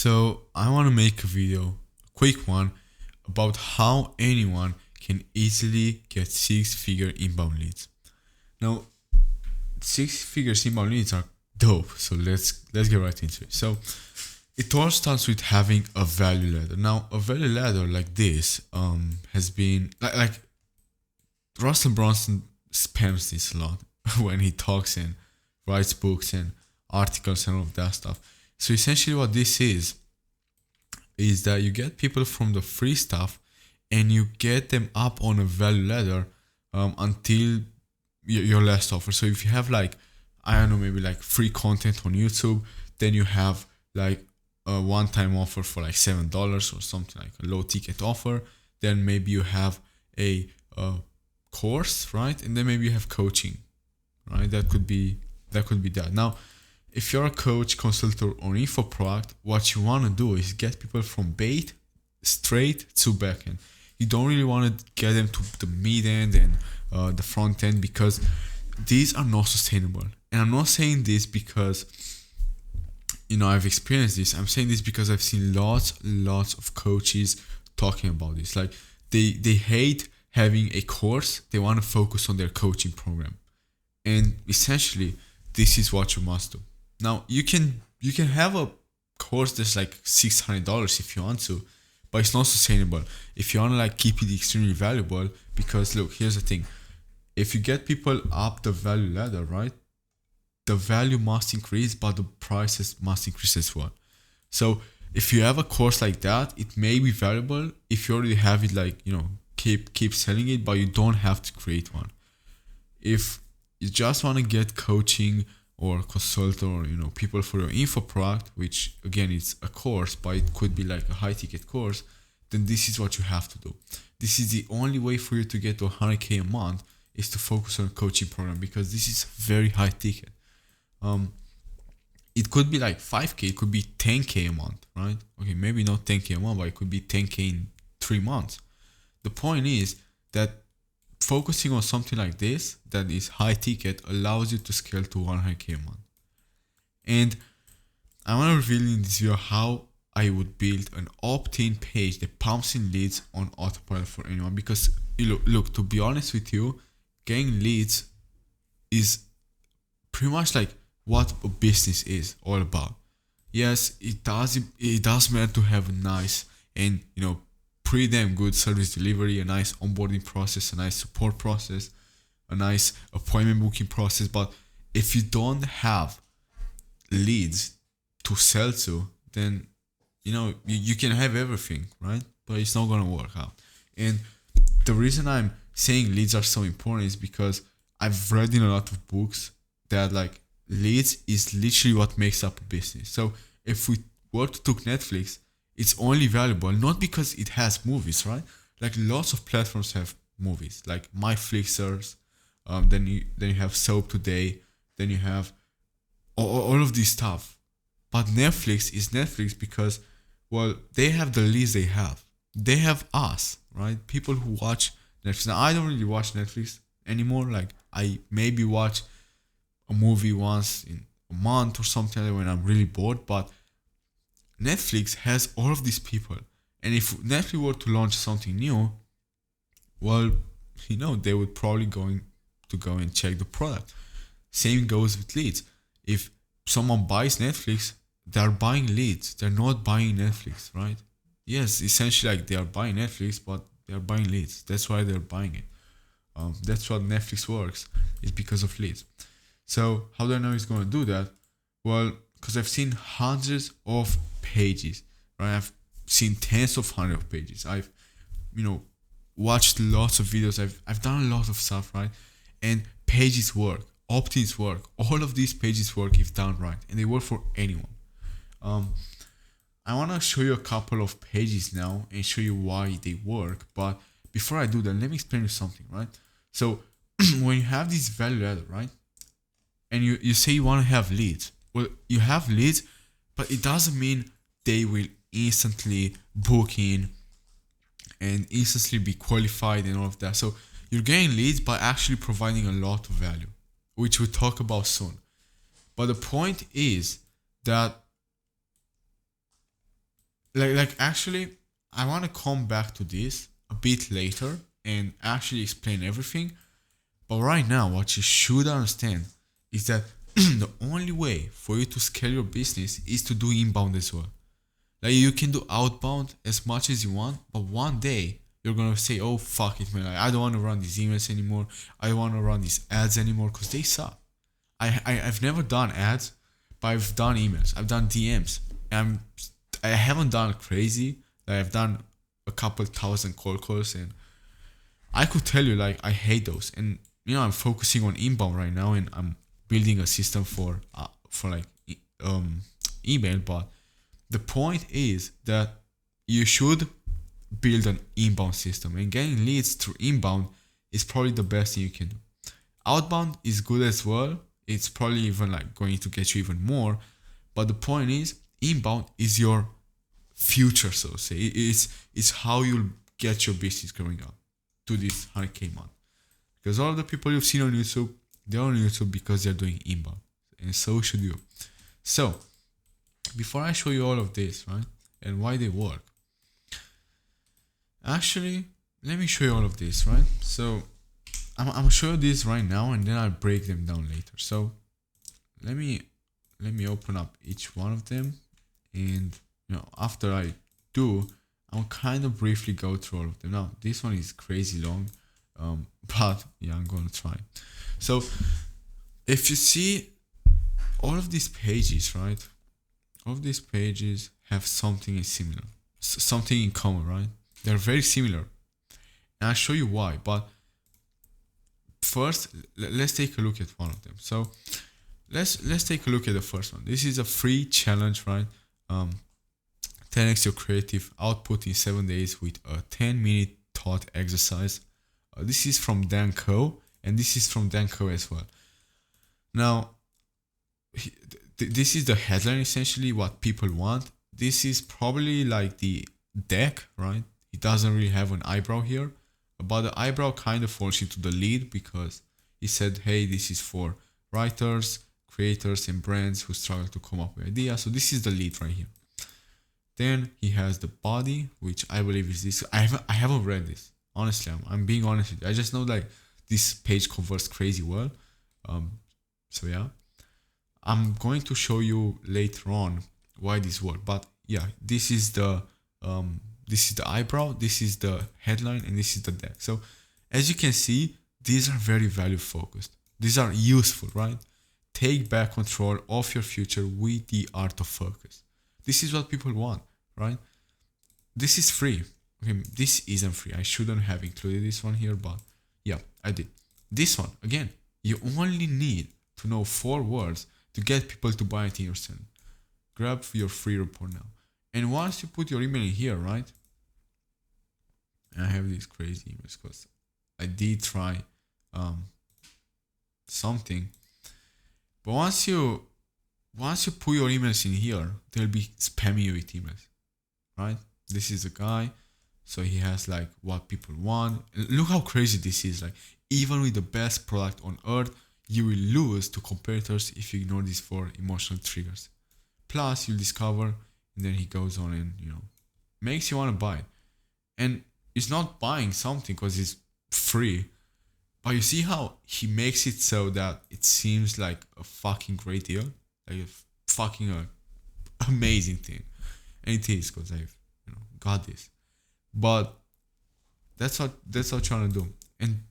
So I want to make a video, a quick one, about how anyone can easily get six-figure inbound leads. Now, six-figure inbound leads are dope. So let's get right into it. So it all starts with having a value ladder. Now, a value ladder like this has been like Russell Brunson spams this a lot when he talks and writes books and articles and all of that stuff. So essentially, what this is that you get people from the free stuff and you get them up on a value ladder until your last offer. So if you have like, I don't know, maybe like free content on YouTube, then you have like a one-time offer for like $7 or something, like a low ticket offer. Then maybe you have a course, right? And then maybe you have coaching, right? That could be that. Now, if you're a coach, consultant, or info product, what you want to do is get people from bait straight to backend. You don't really want to get them to the mid end and the front end, because these are not sustainable. And I'm not saying this because I've experienced this. I'm saying this because I've seen lots of coaches talking about this. Like they hate having a course. They want to focus on their coaching program, and essentially this is what you must do. Now you can have a course that's like $600 if you want to, but it's not sustainable if you want to like keep it extremely valuable. Because look, here's the thing: if you get people up the value ladder, right, the value must increase, but the prices must increase as well. So if you have a course like that, it may be valuable if you already have it, like keep selling it, but you don't have to create one. If you just want to get coaching or consult, or people for your info product, which again is a course, but it could be like a high ticket course, then this is what you have to do. This is the only way for you to get to 100k a month, is to focus on a coaching program, because this is very high ticket. It could be like 5k, it could be 10k a month, right? Okay, maybe not 10k a month, but it could be 10k in 3 months. The point is that focusing on something like this that is high ticket allows you to scale to 100k a month. And I want to reveal in this video how I would build an opt-in page that pumps in leads on autopilot for anyone. Because look, to be honest with you, getting leads is pretty much like what a business is all about. Yes, it does matter to have a nice and pretty damn good service delivery, a nice onboarding process, a nice support process, a nice appointment booking process. But if you don't have leads to sell to, then you can have everything, right? But it's not gonna work out. And the reason I'm saying leads are so important is because I've read in a lot of books that like leads is literally what makes up a business. So if we were to take Netflix, it's only valuable not because it has movies, right? Like lots of platforms have movies, like MyFlixers, then you have Soap Today, then you have all of this stuff. But Netflix is Netflix because, well, they have the leads they have. They have us, right? People who watch Netflix. Now, I don't really watch Netflix anymore. Like I maybe watch a movie once in a month or something like that when I'm really bored, but Netflix has all of these people. And if Netflix were to launch something new, well, they would probably go and check the product. Same goes with leads. If someone buys Netflix, they're buying leads. They're not buying Netflix, right? Yes, essentially like they are buying Netflix, but they're buying leads. That's why they're buying it. That's what Netflix works. It's because of leads. So how do I know it's going to do that? Well, because I've seen hundreds of pages, right? I've seen tens of hundreds of pages. I've, watched lots of videos. I've done a lot of stuff, right? And pages work. Opt-ins work. All of these pages work if done right, and they work for anyone. I want to show you a couple of pages now and show you why they work. But before I do that, let me explain you something, right? So when you have this value ladder, right, and you say you want to have leads, well, you have leads, but it doesn't mean they will instantly book in and instantly be qualified and all of that. So you're getting leads by actually providing a lot of value, which we'll talk about soon. But the point is that like actually, I want to come back to this a bit later and actually explain everything. But right now, what you should understand is that the only way for you to scale your business is to do inbound as well. Like you can do outbound as much as you want, but one day you're gonna say, "Oh fuck it, man! Like, I don't want to run these emails anymore. I don't want to run these ads anymore because they suck." I've never done ads, but I've done emails. I've done DMs. And I haven't done crazy. Like I've done a couple thousand cold calls, and I could tell you like I hate those. And I'm focusing on inbound right now, and I'm building a system for like email. But the point is that you should build an inbound system, and getting leads through inbound is probably the best thing you can do. Outbound is good as well. It's probably even like going to get you even more. But the point is, inbound is your future, so to say. It's how you'll get your business growing up to this 100K month. Because all of the people you've seen on YouTube, they're on YouTube because they're doing inbound. And so should you. So, before I show you all of this, right, and why they work, actually, let me show you all of this, right? So, I'm gonna show you this right now, and then I'll break them down later. So, let me open up each one of them, and after I do, I'll kind of briefly go through all of them. Now, this one is crazy long, but yeah, I'm gonna try. So, if you see all of these pages, right? All of these pages have something similar, something in common, right? They're very similar, and I'll show you why. But first, let's take a look at one of them. So, let's take a look at the first one. This is a free challenge, right? 10x your creative output in 7 days with a 10-minute thought exercise. This is from Dan Koe, and this is from Dan Koe as well. Now, this is the headline, essentially what people want. This is probably like the deck, right? It doesn't really have an eyebrow here, but the eyebrow kind of falls into the lead because he said, hey, this is for writers, creators, and brands who struggle to come up with ideas. So this is the lead right here. Then he has the body, which I believe is this. I haven't read this. Honestly, I'm being honest with you. I just know like this page converts crazy well. So yeah, I'm going to show you later on why this works. But yeah, this is the eyebrow, this is the headline, and this is the deck. So as you can see, these are very value focused. These are useful, right? Take back control of your future with the art of focus. This is what people want, right? This is free. Okay, this isn't free. I shouldn't have included this one here, but yeah, I did. This one, again, you only need to know 4 words to get people to buy anything you're selling. Grab your free report now. And once you put your email in here, right? And I have these crazy emails because I did try something. But once you put your emails in here, they'll be spamming you with emails, right? This is a guy, so he has like what people want. Look how crazy this is. Like even with the best product on earth, you will lose to competitors if you ignore these 4 emotional triggers. Plus, you'll discover, and then he goes on and makes you want to buy it. And it's not buying something because it's free. But you see how he makes it so that it seems like a fucking great deal, like a fucking amazing thing, and it is because I've got this. But that's what you're trying to do, and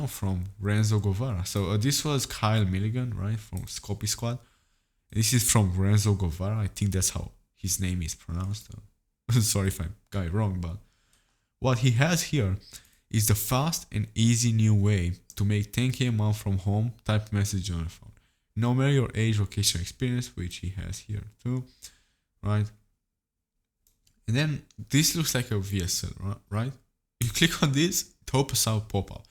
from Renzo Guevara. So this was Kyle Milligan, right, from Scopy Squad. This is from Renzo Guevara. I think that's how his name is pronounced. Sorry if I got it wrong, but what he has here is the fast and easy new way to make 10K a month from home, type message on your phone. No matter your age, location, experience, which he has here too, right? And then this looks like a VSL, right? You click on this, it opens out pop-up.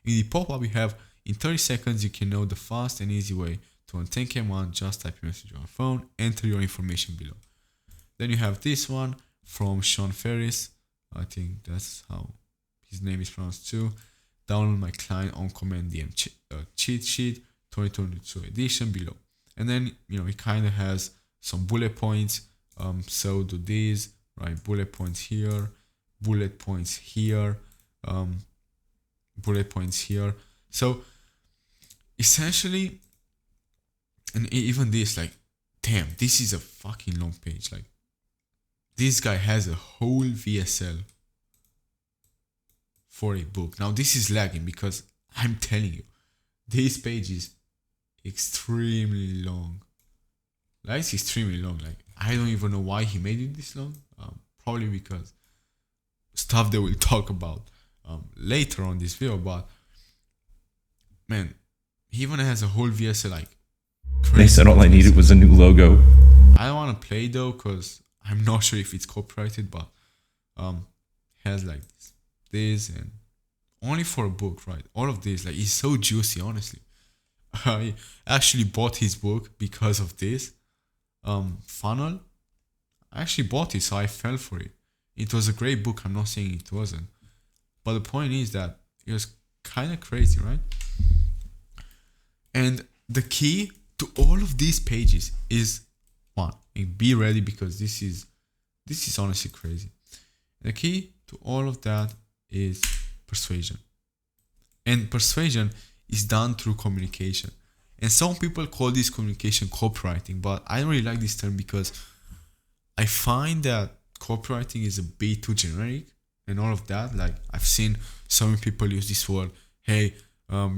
In the pop-up, you have, in 30 seconds, you can know the fast and easy way to earn 10K a month. Just type your message on your phone, enter your information below. Then you have this one from Sean Ferris. I think that's how his name is pronounced too. Download my client on command DM cheat sheet 2022 edition below. And then, it kind of has some bullet points. So do these, right? Bullet points here, bullet points here, bullet points here. So essentially, and even this, like, damn, this is a fucking long page. Like, this guy has a whole VSL for a book. Now this is lagging because I'm telling you, this page is extremely long. Like, it's extremely long. Like, I don't even know why he made it this long. Probably because stuff that we'll talk about later on this video. But man, he even has a whole VSL, like, They said all I needed was a new logo. I don't want to play though because I'm not sure if it's copyrighted, but has like this and only for a book, right? All of this, like, it's so juicy, honestly. I actually bought his book because of this funnel. I actually bought it, so I fell for it. It was a great book, I'm not saying it wasn't, but the point is that it was kind of crazy, right? And the key to all of these pages is one, and be ready because this is honestly crazy. The key to all of that is persuasion. And persuasion is done through communication. And some people call this communication copywriting, but I don't really like this term because I find that copywriting is a bit too generic and all of that. Like, I've seen some people use this word, hey, I'm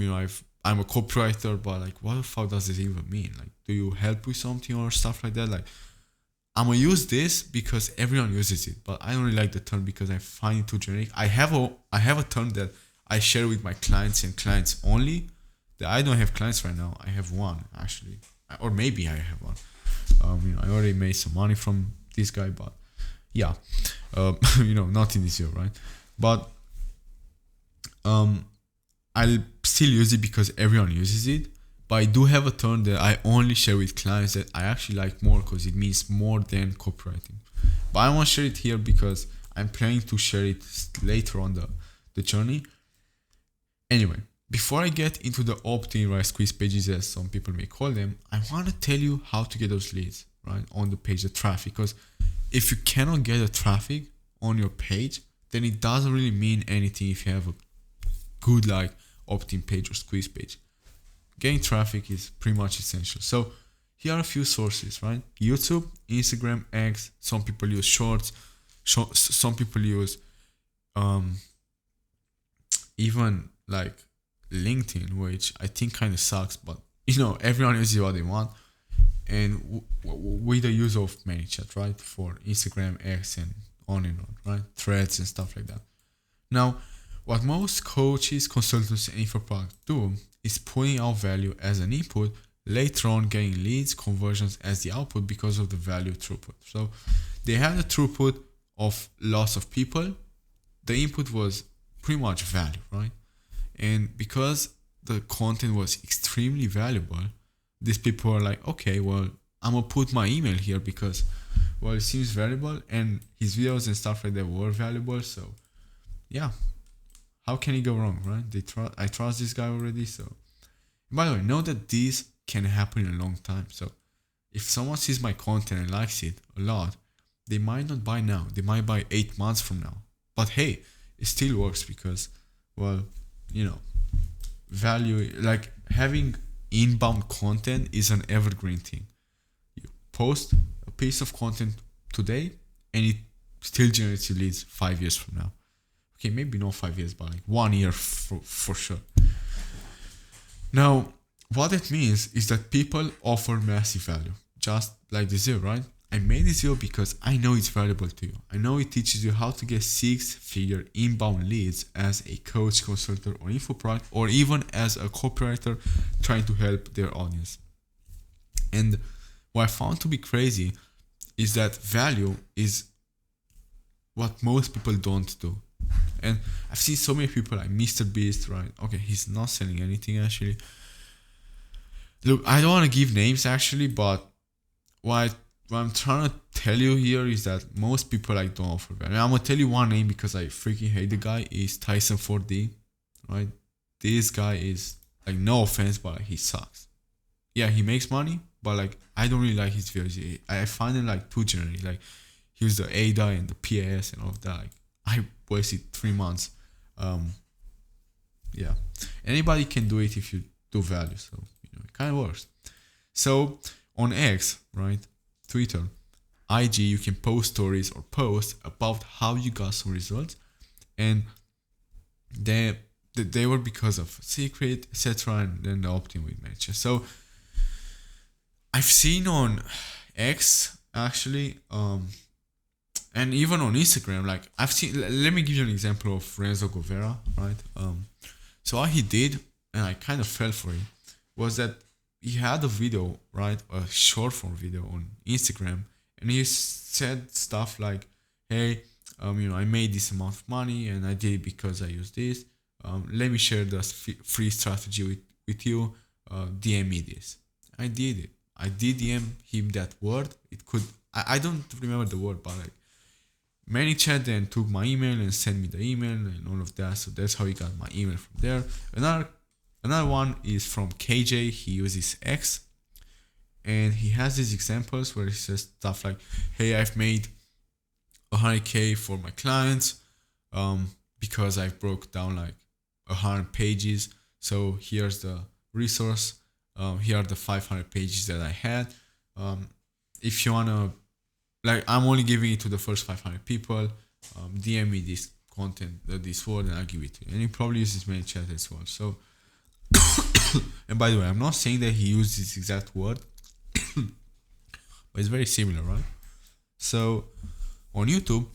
a copywriter, but like, what the fuck does this even mean? Like, do you help with something or stuff like that? Like, I'm gonna use this because everyone uses it, but I don't really like the term because I find it too generic. I have a term that I share with my clients and clients only. That I don't have clients right now. I have one actually, or maybe I have one. I already made some money from this guy, but yeah, not in this year, right? But I'll still use it because everyone uses it. But I do have a term that I only share with clients that I actually like more because it means more than copywriting. But I won't share it here because I'm planning to share it later on the journey. Anyway, before I get into the opt-in, right, squeeze pages as some people may call them, I want to tell you how to get those leads, right, on the page, the traffic. Because if you cannot get the traffic on your page, then it doesn't really mean anything if you have a good, like, opt-in page or squeeze page. Getting traffic is pretty much essential. So here are a few sources, right? YouTube, Instagram, X. Some people use Shorts. Some people use even like LinkedIn, which I think kind of sucks, but everyone uses what they want. And with the use of ManyChat, right, for Instagram, X, and on, right, Threads and stuff like that. Now, what most coaches, consultants, and info products do is putting out value as an input, later on getting leads, conversions as the output because of the value throughput. So they had a throughput of lots of people. The input was pretty much value, right? And because the content was extremely valuable, these people are like, okay, well, I'm gonna put my email here because, well, it seems valuable and his videos and stuff like that were valuable. So yeah, how can it go wrong, right? I trust this guy already. So, by the way, know that this can happen in a long time. So if someone sees my content and likes it a lot, they might not buy now. They might buy 8 months from now. But hey, it still works because, well, value, like having inbound content is an evergreen thing. You post a piece of content today and it still generates you leads 5 years from now. Okay, maybe not 5 years, but like 1 year for sure. Now, what it means is that people offer massive value, just like the Zero, right? I made this video because I know it's valuable to you. I know it teaches you how to get 6-figure inbound leads as a coach, consultant, or info product, or even as a copywriter trying to help their audience. And what I found to be crazy is that value is what most people don't do. And I've seen so many people like Mr. Beast, right? Okay, he's not selling anything actually. Look, I don't want to give names actually, but what I'm trying to tell you here is that most people like don't offer value. I'm gonna tell you one name because I freaking hate the guy. Is Tyson 4D, right? This guy is like, no offense, but he sucks. Yeah, he makes money, but like I don't really like his videos. I find it like too generic. Like use the ADA and the PAS and all of that. Like, I wasted 3 months. Yeah, anybody can do it if you do value. So it kind of works. So on X, right, Twitter, IG, you can post stories or posts about how you got some results, and they were because of secret, etc., and then the opt-in with ManyChat. So I've seen on X actually, and even on Instagram, like I've seen. Let me give you an example of Renzo Govera, right? So what he did, and I kind of fell for it, was that he had a video, right, a short form video on Instagram, and he said stuff like, "Hey, I made this amount of money, and I did it because I used this. Let me share the free strategy with you. DM me this." I did it. I did DM him that word. It could. I don't remember the word, but like ManyChat then took my email and sent me the email and all of that. So that's how he got my email from there. Another one is from KJ. He uses X, and he has these examples where he says stuff like, "Hey, I've made 100K for my clients because I broke down like 100 pages. So here's the resource. Here are the 500 pages that I had. If you wanna, like, I'm only giving it to the first 500 people. DM me this content, this word, and I'll give it to you." And he probably uses ManyChat as well. So, and by the way, I'm not saying that he used this exact word, but it's very similar, right? So, on YouTube,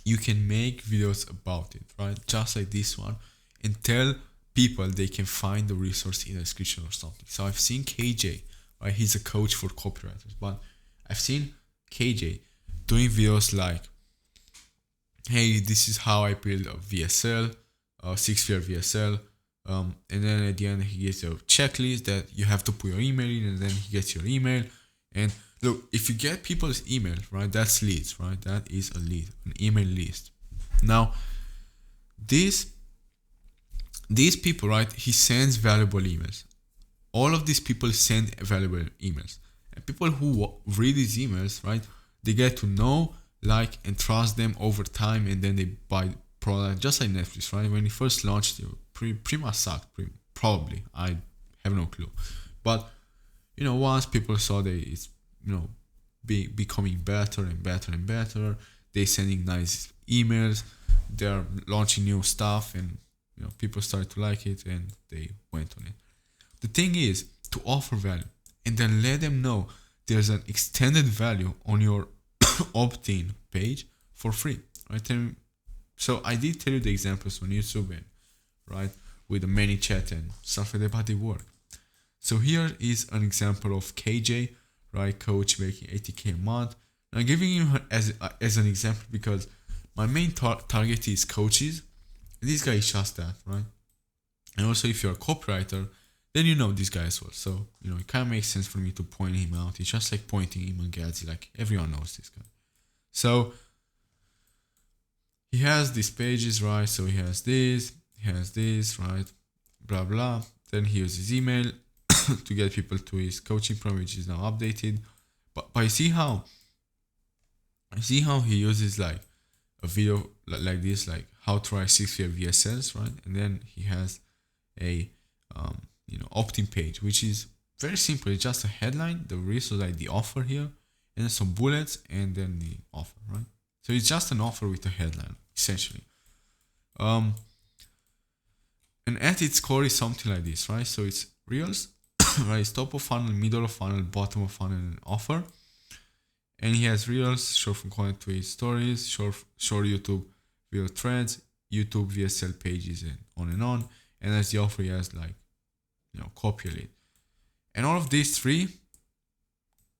you can make videos about it, right? Just like this one, and tell people they can find the resource in the description or something. So I've seen KJ, right? He's a coach for copywriters, but I've seen KJ doing videos like, "Hey, this is how I build a VSL, a 6-figure VSL." And then at the end, he gets a checklist that you have to put your email in, and then he gets your email. And look, if you get people's email, right, that's leads, right? That is a lead, an email list. Now, these people, right, he sends valuable emails. All of these people send valuable emails. And people who read these emails, right, they get to know, like, and trust them over time, and then they buy product, just like Netflix, right? When it first launched, it pretty much sucked, probably. I have no clue. But, once people saw that it's, becoming better and better and better, they sending nice emails, they're launching new stuff, and, people started to like it, and they went on it. The thing is to offer value, and then let them know there's an extended value on your opt-in page for free, right? And so I did tell you the examples on YouTube, and, right, with the ManyChat and stuff like that, but they work. So here is an example of KJ, right, coach making 80K a month. I'm giving you as an example because my main target is coaches. And this guy is just that, right? And also, if you're a copywriter, then you know this guy as well. So, it kind of makes sense for me to point him out. It's just like pointing Iman Gadzhi, like everyone knows this guy. So, he has these pages, right? So he has this, right? Blah, blah. Then he uses email to get people to his coaching program, which is now updated. But I see how he uses like a video like this, like how to write 6-figure VSLs, right? And then he has a opt-in page, which is very simple. It's just a headline, the resource, like the offer here, and then some bullets, and then the offer, right? So it's just an offer with a headline, essentially. And at its core is something like this, right? So it's Reels, right? It's top of funnel, middle of funnel, bottom of funnel, and offer. And he has Reels, short form content to his stories, short YouTube video threads, YouTube VSL pages, and on and on. And as the offer, he has like, copy lead. And all of these three,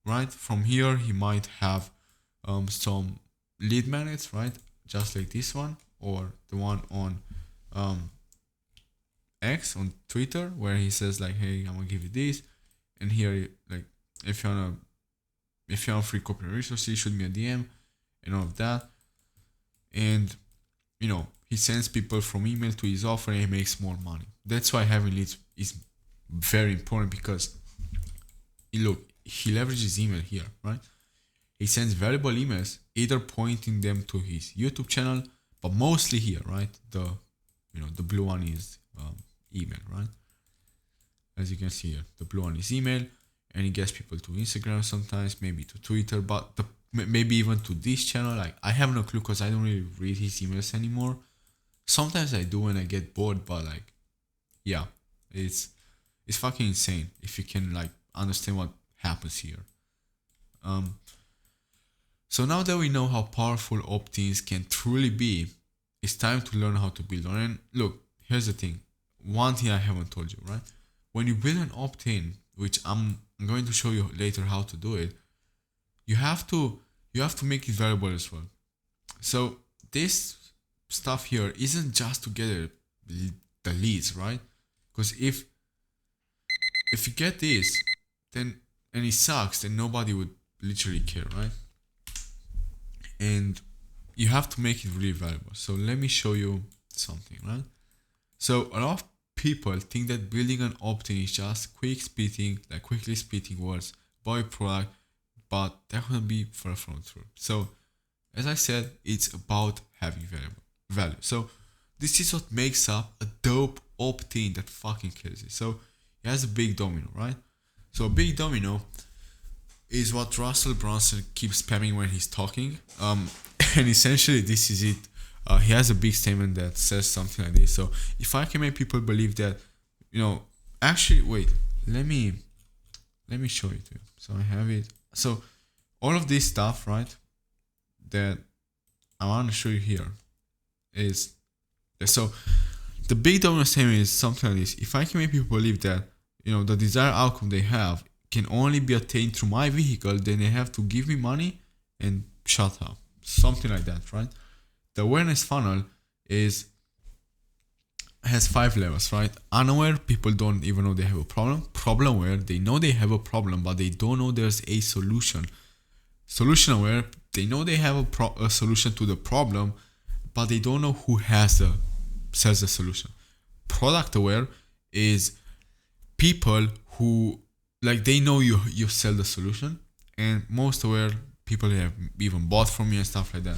right? From here, he might have some lead magnets, right? Just like this one, or the one on X, on Twitter, where he says like, "Hey, I'm gonna give you this," and here, like, if you want free copy resources, shoot me a DM, and all of that. And he sends people from email to his offer, and he makes more money. That's why having leads is very important, because he leverages email here, right? he sends valuable emails, either pointing them to his YouTube channel, but mostly here, right? The blue one is email, right? As you can see here, the blue one is email, and he gets people to Instagram sometimes, maybe to Twitter, but maybe even to this channel. Like, I have no clue because I don't really read his emails anymore. Sometimes I do when I get bored, but like, yeah, it's fucking insane if you can like understand what happens here. So now that we know how powerful opt-ins can truly be, it's time to learn how to build one. And look, here's the thing. One thing I haven't told you, right? When you build an opt-in, which I'm going to show you later how to do it, you have to make it valuable as well. So this stuff here isn't just to get the leads, right? Because if you get this, then and it sucks, then nobody would literally care, right? And you have to make it really valuable. So let me show you something, right? So a lot of people think that building an opt-in is just quickly spitting words about a product, but that wouldn't be far from true. So as I said, it's about having value. So this is what makes up a dope opt-in that fucking kills it. So it has a big domino, right? So a big domino is what Russell Brunson keeps spamming when he's talking. And essentially this is it. He has a big statement that says something like this. So if I can make people believe that, actually, wait, let me show it to you. So I have it. So all of this stuff, right, that I want to show you here is, so the big domino statement is something like this. If I can make people believe that, the desired outcome they have can only be attained through my vehicle, then they have to give me money and shut up. Something like that, right? The awareness funnel has 5 levels, right? Unaware, people don't even know they have a problem. Problem aware, they know they have a problem, but they don't know there's a solution. Solution aware, they know they have a solution to the problem, but they don't know who sells the solution. Product aware is people who, like, they know you sell the solution, and most aware people have even bought from you and stuff like that.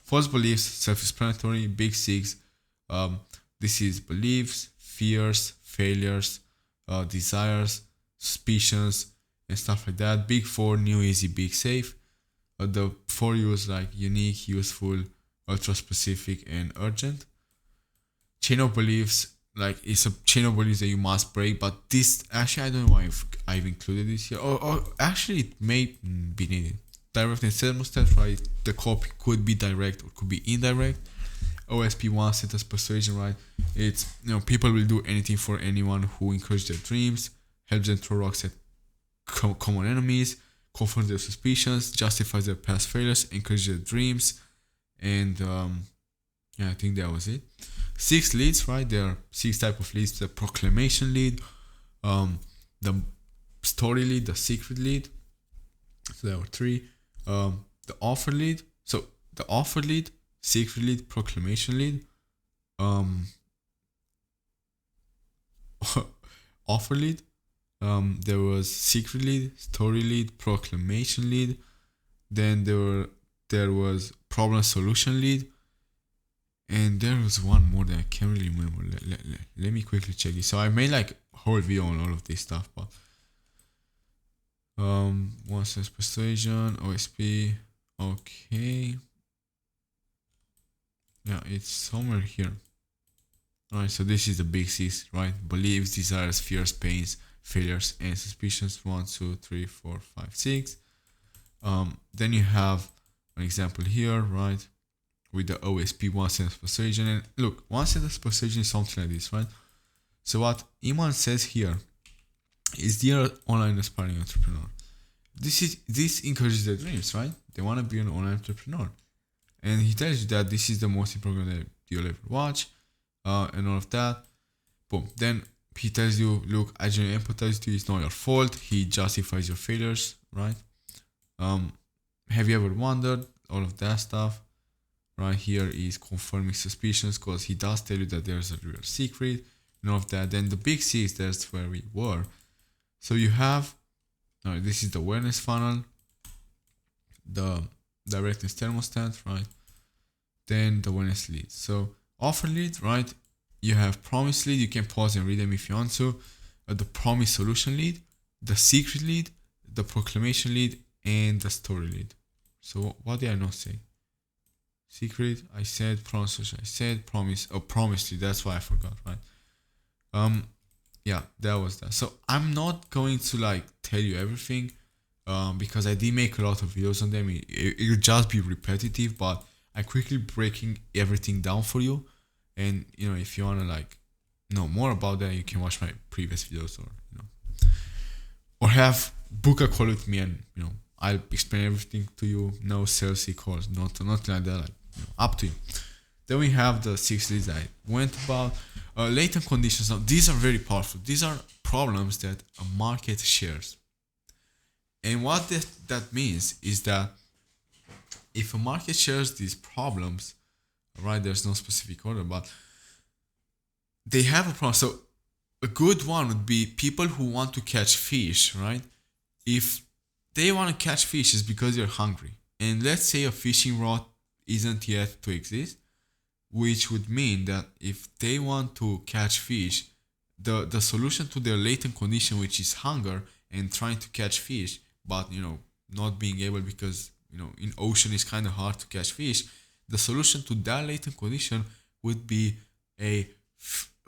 False beliefs, self-explanatory. Big 6, this is beliefs, fears, failures, desires, suspicions, and stuff like that. Big 4, new, easy, big, safe. The 4 U's like unique, useful, ultra specific, and urgent. Chain of beliefs, like, it's a chain of beliefs that you must break, but this, actually, I don't know why I've included this here, or actually it may be needed. Direct and thermostat, right? The copy could be direct or could be indirect. OSP, one sentence persuasion, right? It's, people will do anything for anyone who encourages their dreams, helps them throw rocks at common enemies, confirms their suspicions, justifies their past failures, encourages their dreams, and I think that was it. 6 leads, right? There are 6 types of leads: the proclamation lead, the story lead, the secret lead. So there were 3. The offer lead. So the offer lead, secret lead, proclamation lead. Offer lead. There was secret lead, story lead, proclamation lead. Then there was problem solution lead. And there was one more that I can't really remember. Let me quickly check it. So I made like a whole video on all of this stuff, but one says persuasion, OSP, okay. Yeah, it's somewhere here. Alright, so this is the big 6, right? Beliefs, desires, fears, pains, failures, and suspicions. 1, 2, 3, 4, 5, 6. Then you have an example here, right? With the OSP, one sentence persuasion. And look, one sentence persuasion is something like this, right? So what Iman says here is, dear online aspiring entrepreneur, this encourages their dreams, right? They want to be an online entrepreneur, and he tells you that this is the most important that you'll ever watch, and all of that. Boom. Then he tells you, look, I genuinely empathize with you. It's not your fault. He justifies your failures, right? Have you ever wondered? All of that stuff. Right here is confirming suspicions, because he does tell you that there's a real secret and all of that. Then the big 6, that's where we were. So you have, this is the awareness funnel. the directness thermostat, right? Then the awareness lead. So offer lead, right? You have promise lead. You can pause and read them if you want to. The promise solution lead, the secret lead, the proclamation lead, and the story lead. So what did I not say? Secret, I said. Promise, I said. Promise. Oh, promise lead. That's why I forgot, right? Yeah, that was that. So I'm not going to like tell you everything, because I did make a lot of videos on them. It'll just be repetitive, but I'm quickly breaking everything down for you. And if you wanna like know more about that, you can watch my previous videos, or have book a call with me, and I'll explain everything to you. No salesy calls, nothing like that. Like, up to you. Then we have the 6 leads I went about. Latent conditions. Now, these are very powerful. These are problems that a market shares. And what that means is that if a market shares these problems, right, there's no specific order, but they have a problem. So a good one would be people who want to catch fish, right? If they want to catch fish, it's because they're hungry. And let's say a fishing rod isn't yet to exist, which would mean that if they want to catch fish, the solution to their latent condition, which is hunger and trying to catch fish, but not being able, because in ocean it's kind of hard to catch fish, the solution to that latent condition would be a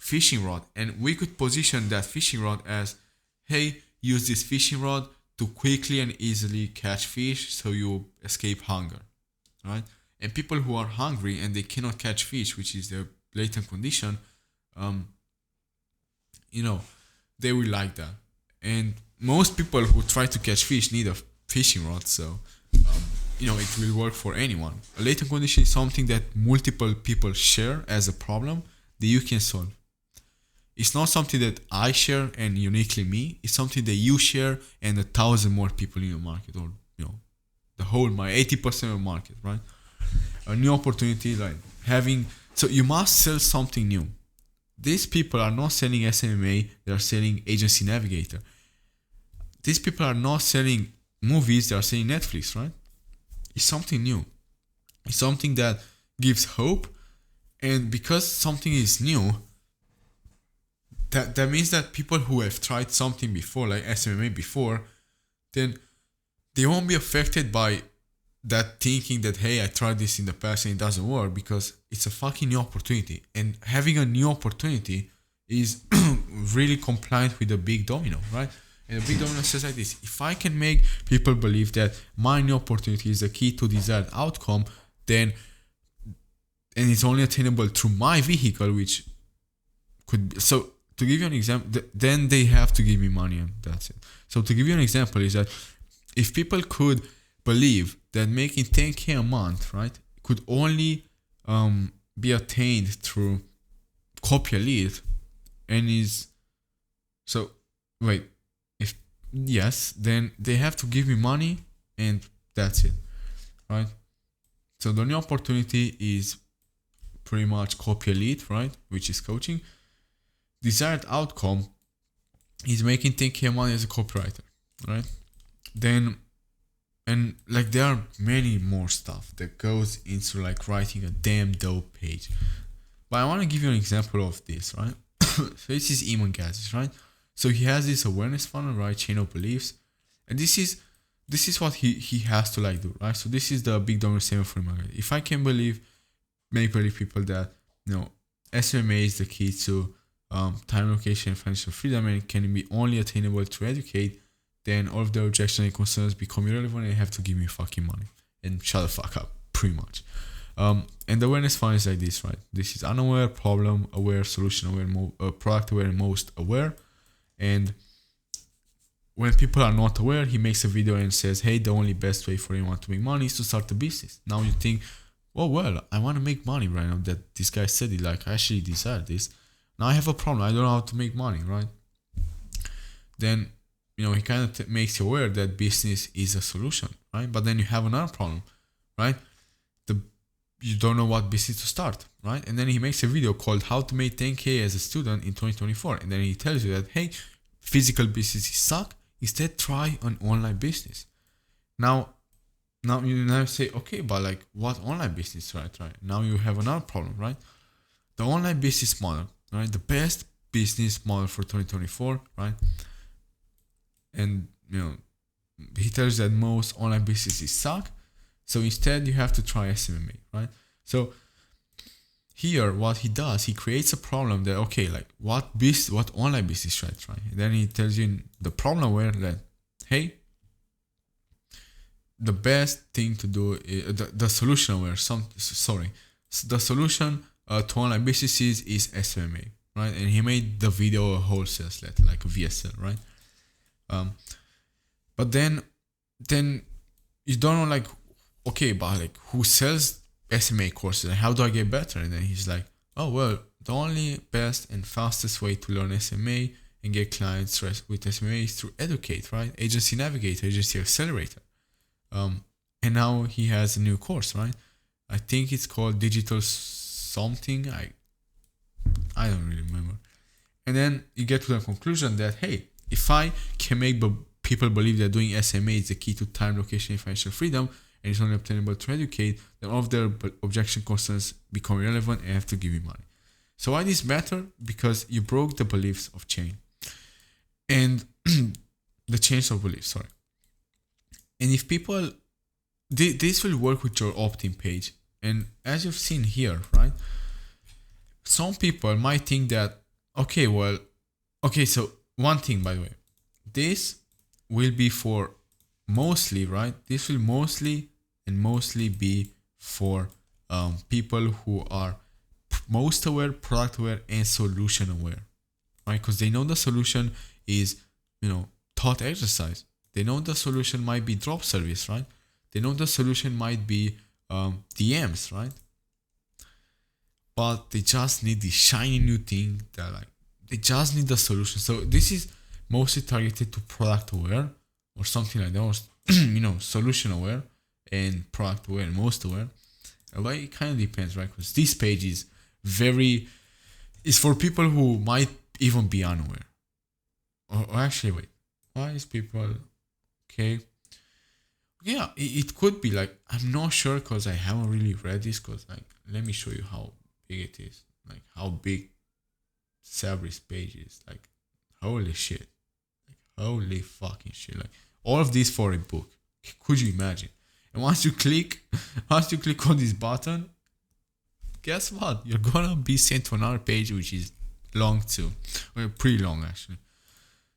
fishing rod. And we could position that fishing rod as, hey, use this fishing rod to quickly and easily catch fish so you escape hunger, right? And people who are hungry and they cannot catch fish, which is their latent condition, they will like that. And most people who try to catch fish need a fishing rod, so it will work for anyone. A latent condition is something that multiple people share as a problem that you can solve. It's not something that I share and uniquely me. It's something that you share and 1,000 more people in your market, or the whole 80% of the market, right? A new opportunity, like so you must sell something new. These people are not selling SMMA, they are selling Agency Navigator. These people are not selling movies, they are selling Netflix, right? It's something new. It's something that gives hope. And because something is new, that means that people who have tried something before, like SMMA before, then they won't be affected by that thinking that, hey, I tried this in the past and it doesn't work, because it's a fucking new opportunity. And having a new opportunity is really compliant with the big domino, right? And the big domino says like this: if I can make people believe that my new opportunity is the key to desired outcome, then, and it's only attainable through my vehicle, which could be, so to give you an example, then they have to give me money, and that's it. So to give you an example is that if people could believe that making 10K a month, right, could only be attained through copy a lead, and is so wait, if yes, then they have to give me money, and that's it, right? So the new opportunity is pretty much copy a lead, right, which is coaching. Desired outcome is making 10K a month as a copywriter, right? Then, and like there are many more stuff that goes into like writing a damn dope page. But I want to give you an example of this, right? So this is Iman Gadzis, right? So he has this awareness funnel, right? Chain of beliefs. And this is what he has to like do, right? So this is the big domino statement for Iman Gadzis. If I can make believe people that, SMMA is the key to time, location, and financial freedom, and it can be only attainable through educate, then all of the objections and concerns become irrelevant, and you have to give me fucking money and shut the fuck up, pretty much. And the awareness funnel is like this, right? This is unaware, problem aware, solution aware, product aware, and most aware. And when people are not aware, he makes a video and says, hey, the only best way for anyone to make money is to start a business. Now you think, oh, well, I want to make money right now that this guy said it, like I actually desire this. Now I have a problem. I don't know how to make money, right? Then, he kind of makes you aware that business is a solution, right? But then you have another problem, right? You don't know what business to start, right? And then he makes a video called How to Make 10K as a Student in 2024. And then he tells you that, hey, physical businesses suck. Instead, try an online business. Now, now you now say, okay, but like what online business, right? Now you have another problem, right? The online business model, right? The best business model for 2024, right? And he tells that most online businesses suck. So instead, you have to try SMMA, right? So here, what he does, he creates a problem that, okay, like what online business should I try? And then he tells you the problem where that, hey, the best thing to do is the solution where the solution to online businesses is SMMA, right? And he made the video a wholesale letter, like a VSL, right? But then you don't know, like, okay, but like who sells SMA courses and how do I get better? And then he's like, oh well, the only best and fastest way to learn SMA and get clients with SMA is through Educate, right? Agency Navigator, Agency Accelerator. And now he has a new course, right? I think it's called Digital something. I don't really remember. And then you get to the conclusion that, hey, if I can make people believe that doing SMA is the key to time, location, and financial freedom, and it's only obtainable through Educate, then all of their objection concerns become irrelevant and have to give you money. So why this matter? Because you broke the beliefs of chain. And the chains of beliefs, sorry. And if people, this will work with your opt-in page. And as you've seen here, right? Some people might think that, so one thing, by the way, this will be for mostly, right? This will mostly be for people who are most aware, product aware, and solution aware, right? Because they know the solution is, thought exercise. They know the solution might be drop service, right? They know the solution might be DMs, right? But they just need the shiny new thing that, like, they just need the solution. So this is mostly targeted to product aware or something like that, or solution aware and product aware and most aware. But it kind of depends, right? Because this page is for people who might even be unaware. Or actually, wait, why is people okay? Yeah, it could be, like, I'm not sure because I haven't really read this. Because, like, let me show you how big it is, like how big Sabri's page is. Like, holy shit, like holy fucking shit, like all of this for a book. Could you imagine? And once you click on this button, guess what? You're gonna be sent to another page which is long too, or pretty long actually.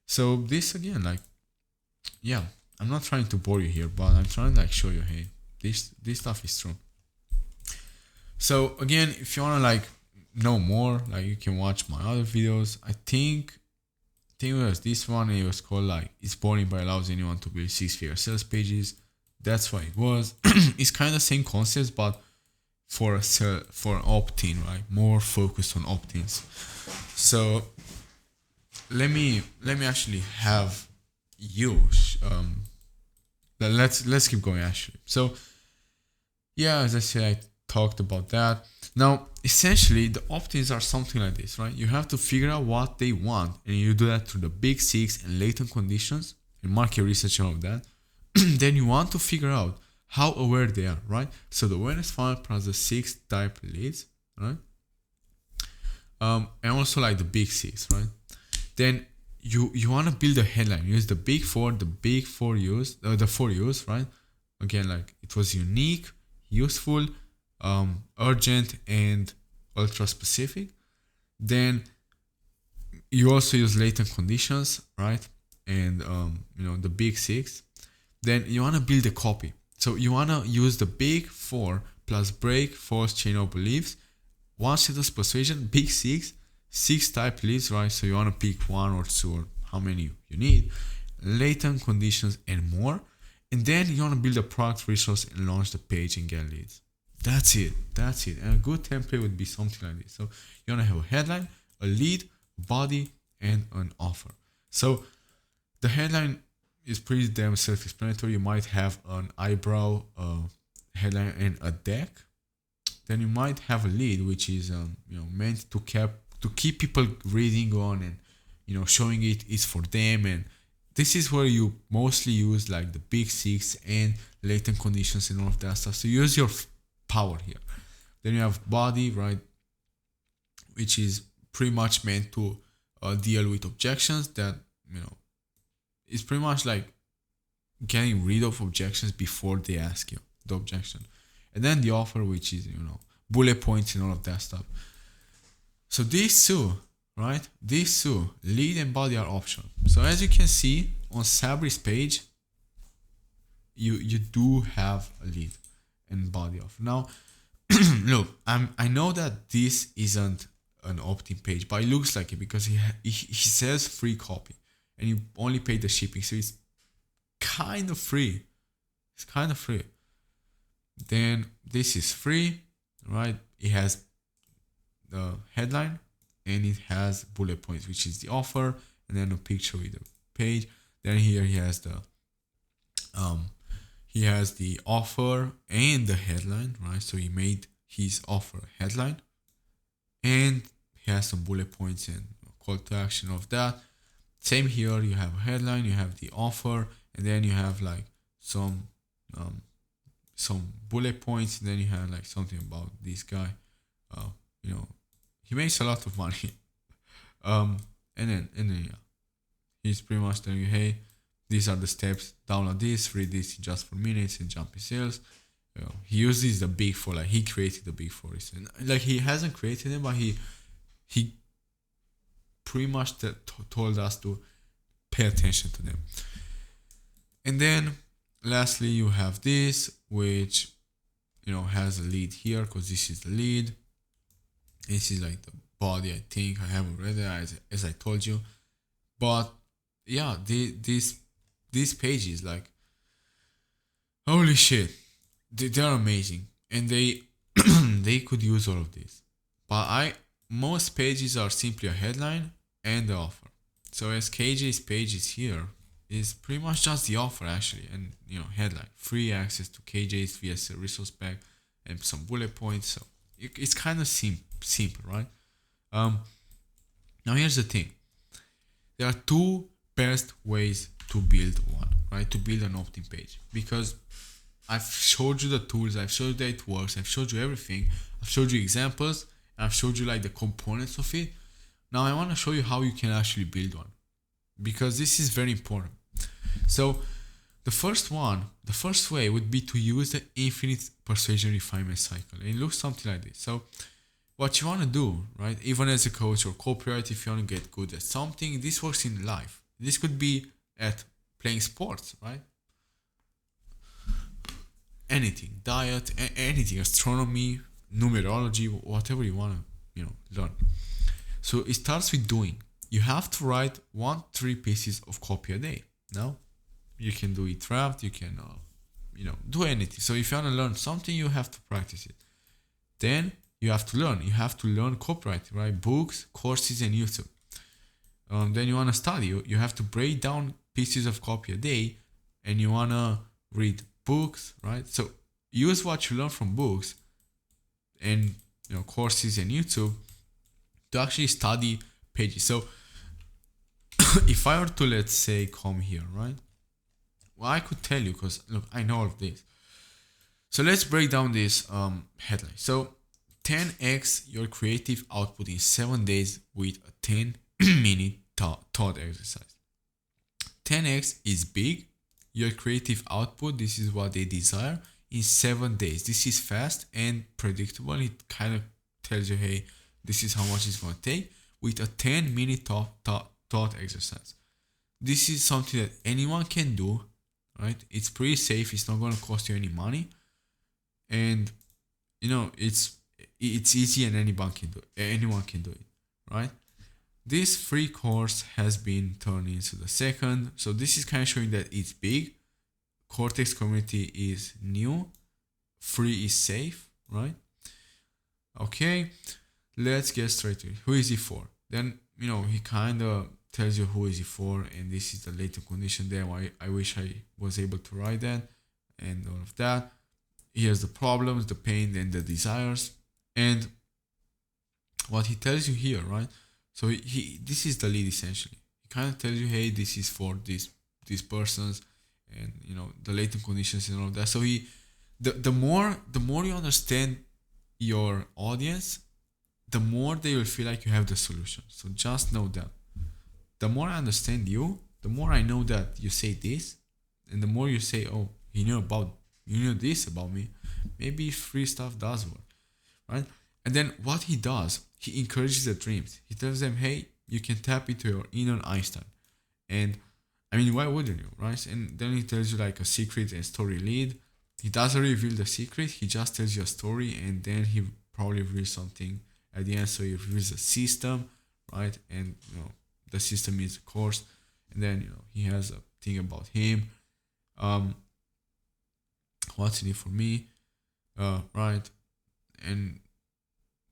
So this again, like, yeah, I'm not trying to bore you here, but I'm trying to, like, show you, hey, this stuff is true. So again, if you wanna, like, know more, like, you can watch my other videos. I think it was this one. It was called, like, It's Boring but Allows Anyone to Build 6-Figure Sales Pages. That's what it was. It's kind of the same concepts, but for an opt-in, right? More focused on opt-ins. So let me actually have you. Let's keep going actually. So yeah, as I said, I talked about that. Now, essentially, the opt-ins are something like this, right? You have to figure out what they want, and you do that through the big six and latent conditions and market research and all of that. Then you want to figure out how aware they are, right? So the awareness funnel plus the 6 type leads, right? And also, like, the big six, right? Then you want to build a headline. Use the big four use, the 4 use, right? Again, like, it was unique, useful, urgent, and ultra specific. Then you also use latent conditions, right? And the big six. Then you want to build a copy. So you want to use the big 4 plus break, false chain of beliefs, 1 status persuasion, big 6 type leads, right? So you want to pick 1 or 2 or how many you need, latent conditions, and more. And then you want to build a product resource and launch the page and get leads. That's it. And a good template would be something like this. So you want to have a headline, a lead, body, and an offer. So the headline is pretty damn self-explanatory. You might have an eyebrow headline and a deck. Then you might have a lead, which is meant to keep people reading on, and showing it is for them. And this is where you mostly use, like, the big six and, latent conditions and all of that stuff. So use your power here. Then you have body, right, which is pretty much meant to deal with objections that, it's pretty much like getting rid of objections before they ask you the objection. And then the offer, which is, bullet points and all of that stuff. So these two, right? These two, lead and body, are optional. So as you can see on Sabri's page, you do have a lead and body offer. Now, look, I know that this isn't an opt-in page, but it looks like it because he says free copy, and you only pay the shipping, so it's kind of free. It's kind of free. Then this is free, right? It has the headline and it has bullet points, which is the offer, and then a picture with the page. Then here he has the offer and the headline, right? So he made his offer headline, and he has some bullet points and call to action of that. Same here, you have a headline, you have the offer, and then you have like some bullet points, and then you have like something about this guy. He makes a lot of money. And then yeah, he's pretty much telling you, hey, these are the steps. Download this, read this just for minutes, and jump in sales. He uses the big four, like he created the big four. And like he hasn't created them, but he pretty much told us to pay attention to them. And then lastly, you have this, which has a lead here, because this is the lead. This is like the body, I think. I haven't read it as I told you, but yeah, these pages, like, holy shit, they're amazing, and they they could use all of this. But most pages are simply a headline and the offer. So as KJ's page is here, is pretty much just the offer actually, and headline, free access to KJ's VS resource pack and some bullet points. So it's kind of simple, right? Now here's the thing. There are two best ways to build one, right? To build an opt-in page, because I've showed you the tools, I've showed you that it works, I've showed you everything, I've showed you examples, and I've showed you like the components of it. Now I want to show you how you can actually build one, because this is very important. So the first way would be to use the infinite persuasion refinement cycle. And it looks something like this. So what you want to do, right, even as a coach or copywriter, if you want to get good at something, this works in life. This could be at playing sports, right? Anything, diet, anything, astronomy, numerology, whatever you want to, learn. So it starts with doing. You have to write 1-3 pieces of copy a day. Now, you can do it draft, you can, do anything. So if you want to learn something, you have to practice it. Then you have to learn. You have to learn copywriting, right? Books, courses, and YouTube. Then you want to study. You have to break down pieces of copy a day, and you want to read books, right? So use what you learn from books and courses and YouTube to actually study pages. So if I were to, let's say, come here, right? Well, I could tell you, because look, I know all of this. So let's break down this headline. So 10x your creative output in 7 days with a 10-minute thought exercise. 10x is big. Your creative output, this is what they desire, in 7 days. This is fast and predictable. It kind of tells you, hey, this is how much it's going to take with a 10-minute thought exercise. This is something that anyone can do, right? It's pretty safe. It's not going to cost you any money. And, it's easy, and anyone can do it, right? This free course has been turned into the second. So this is kind of showing that it's big. Cortex community is new. Free is safe, right? Okay, let's get straight to it. Who is it for? Then, he kind of tells you who is it for, and this is the latent condition there. I wish I was able to write that and all of that. Here's the problems, the pain, and the desires. And what he tells you here, right? So this is the lead essentially. He kind of tells you, hey, this is for these persons, and the latent conditions and all of that. So the more you understand your audience, the more they will feel like you have the solution. So just know that the more I understand you, the more I know that you say this, and the more you say, oh, you know this about me, maybe free stuff does work, right? And then what he does, he encourages the dreams. He tells them, hey, you can tap into your inner Einstein. And I mean, why wouldn't you, right? And then he tells you like a secret and story lead. He doesn't reveal the secret. He just tells you a story, and then he probably reveals something at the end. So he reveals a system, right? And the system is a course. And then he has a thing about him. What's in it for me, right? And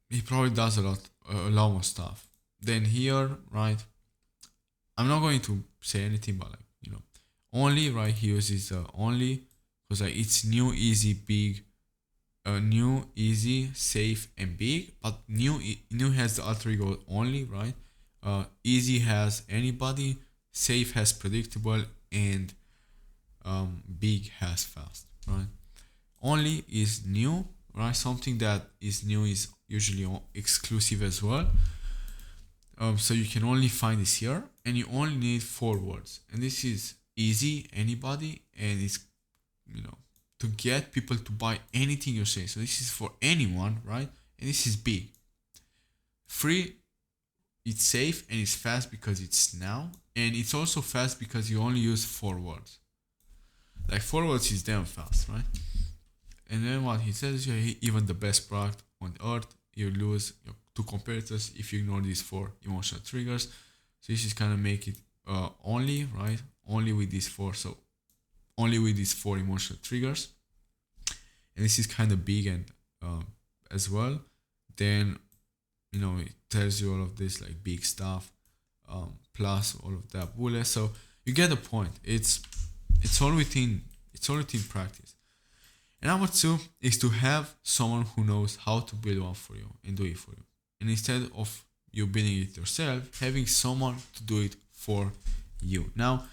he probably does a lot more stuff. Then here, right? I'm not going to say anything, but only, right? He uses only because it's new, easy, big. New, easy, safe, and big. But new has the alter ego only, right? Easy has anybody. Safe has predictable, and big has fast, right? Only is new, right? Something that is new is usually exclusive as well. So you can only find this here, and you only need 4 words. And this is easy, anybody, and it's to get people to buy anything you say. So this is for anyone, right? And this is big. Free, it's safe and it's fast because it's now, and it's also fast because you only use 4 words. Like 4 words is damn fast, right? And then what he says here, even the best product on earth, you lose your 2 competitors if you ignore these 4 emotional triggers. So this is kind of make it only, right? Only with these 4. So only with these 4 emotional triggers. And this is kind of big and as well. Then it tells you all of this like big stuff, plus all of that bullet. So you get the point. It's all within practice. And number 2 is to have someone who knows how to build one for you and do it for you. And instead of you building it yourself, having someone to do it for you. Now,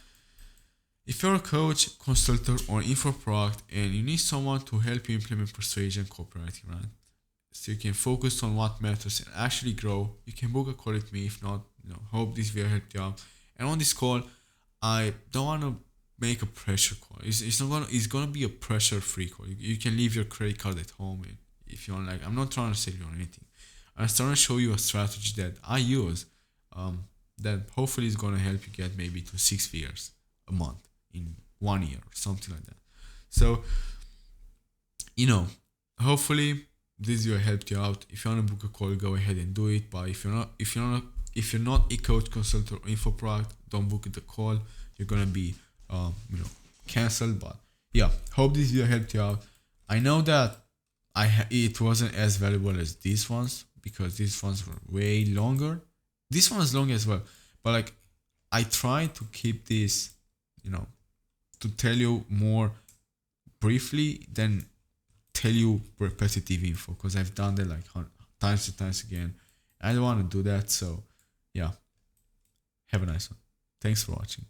if you're a coach, consultant, or info product and you need someone to help you implement persuasion copywriting, right? So you can focus on what matters and actually grow, you can book a call with me. If not, hope this video helped you out. And on this call, I don't want to make a pressure call. It's gonna be a pressure-free call. You can leave your credit card at home if you want. Like, I'm not trying to sell you on anything. I'm trying to show you a strategy that I use, that hopefully is gonna help you get maybe to 6 figures a month in 1 year or something like that. So, hopefully this video helped you out. If you want to book a call, go ahead and do it. But if you're not a coach, consultant, or info product, don't book the call. You're gonna be cancelled. But yeah, hope this video helped you out. I know that it wasn't as valuable as these ones because these ones were way longer. This one is long as well, but like I tried to keep this, to tell you more briefly than tell you repetitive info, because I've done that like times and times again. I don't want to do that. So yeah, have a nice one. Thanks for watching.